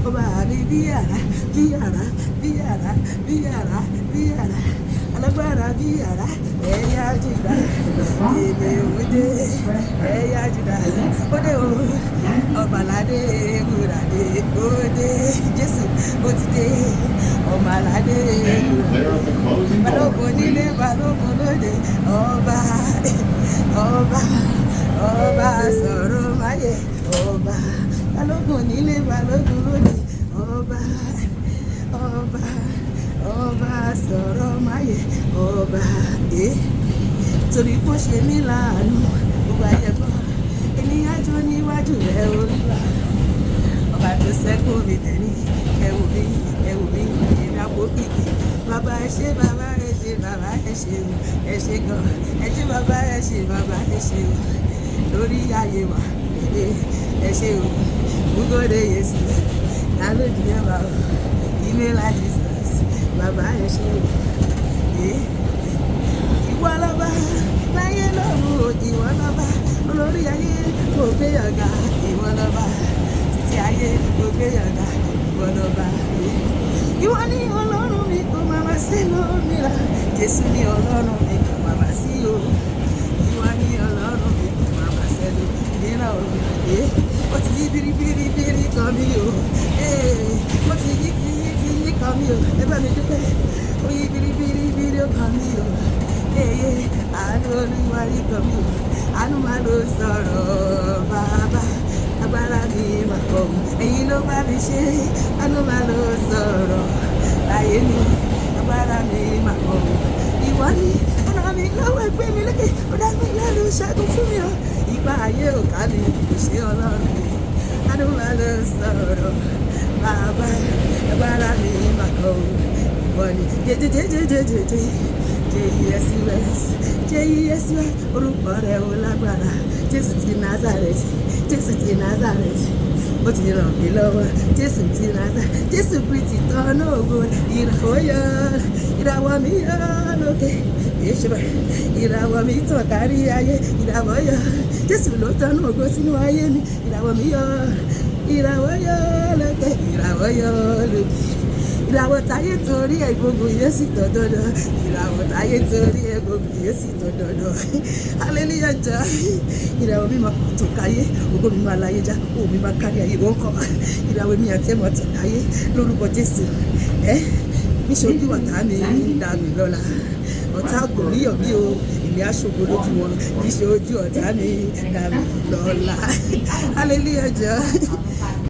ọba mi bí àrá bí àrá bí àrá bí àrá bí àrá alágbára bí àrá ẹ̀yà Júdà èmi òde ẹ̀yà Júdà òde o ọbaládé ewúradé òde Jésù ó ti dé ọmọládé ewúradé balógun nílé balógun lóde ọba ọba ọba sọ̀rọ̀ máyé ọba balógun nílé balógun lóde ọba ọba ọba sọ̀rọ̀ máyé ọba torí kó ṣe mí láàánú gbogbo ayẹ̀bọ ènìyàn jó níwájú rẹ̀ Olúwa ọba tó sẹ́kù mi tẹ̀lé ẹ̀wù mi èmi àpò kìkì bàbá ẹ ṣé bàbá ẹ ṣé bàbá ẹ ṣé ẹ ṣé gan ẹ ṣé bàbá ẹ ṣé bàbá ẹ ṣé lórí ayé wa ẹ ṣé o gbogbo Yesu lálódì ẹ bá o ìmẹ́lá Jesus bàbá ẹ ṣé o ìwọ lọ́ba láyé lọ́run ìwọ lọ́ba olórí ayé kò gbé ọ̀gá ìwọ lọ́ba títí ayé kò gbé ọ̀gá ìwọ lọ́ba ìwọ ni ọlọ́run mi kò máa ma sí lómìnira Jésù ni ọlọ́run mi kò máa ma sí o ìwọ ni ọlọ́run mi kò máa ma sí lómìnira o ó ti yí biribiri kan mi o ó ti yí kan mi o ẹ bá mi dúpẹ́ ó yí biribiri kan mi o àánú Olúwa yí kan mi o àánú máa ló sọ̀rọ̀ bàbá agbára mi mà kọ̀ ẹ̀yin ló bá mi ṣe àánú máa ló sọ̀rọ̀ láyé mi agbára mi mà kọ̀ ìwọ ni ọ̀nà mi lọ́wọ́ ẹgbẹ́ mi lókè ó dá mi lẹ́rù ṣẹ́gun fún mi o ìgbà ayé ò ká mi kò ṣe ọlọ́run mi àánú máa ló sọ̀rọ̀ bàbá agbára mi mà kọ̀ ìwọ ni jẹjẹjẹjẹjẹjẹ J-E-S-U-S orúkọ rẹ̀ ó lágbára Jésù ti Nazareth Jésù ti Nazareth ó ti ràn mí lọ́wọ́ Jésù ti Nazareth Jésù Kristi tọ́nà ògo ìràwọ̀ mi yọ lókè ìràwọ̀ mi tàn kárí ayé ìràwọ̀ yọ Jésù ló tọ́nà ògo sínú ayé mi ìràwọ̀ mi yọ lókè ìràwọ̀ yọ lókè ìràwọ̀ táyé torí ẹ̀ gbogbo yẹn sì tọ̀ dandan ìràwọ̀ táyé torí ẹ̀ gbogbo yẹn sì tọ̀ dandan hallelujah jà ìràwọ̀ mi máa tàn káyé ògo mi máa láyé já òun mi máa kárí ayé wọn kọ́ ìràwọ̀ mi àti ẹ̀ máa tàn káyé lórúkọ Jésù níṣojú ọ̀tá mi dànù lọ́la ọ̀tá kò níyọ̀ mí o èmi aṣogo lójú wọn níṣojú ọ̀tá mi dànù lọ́la hallelujah jà.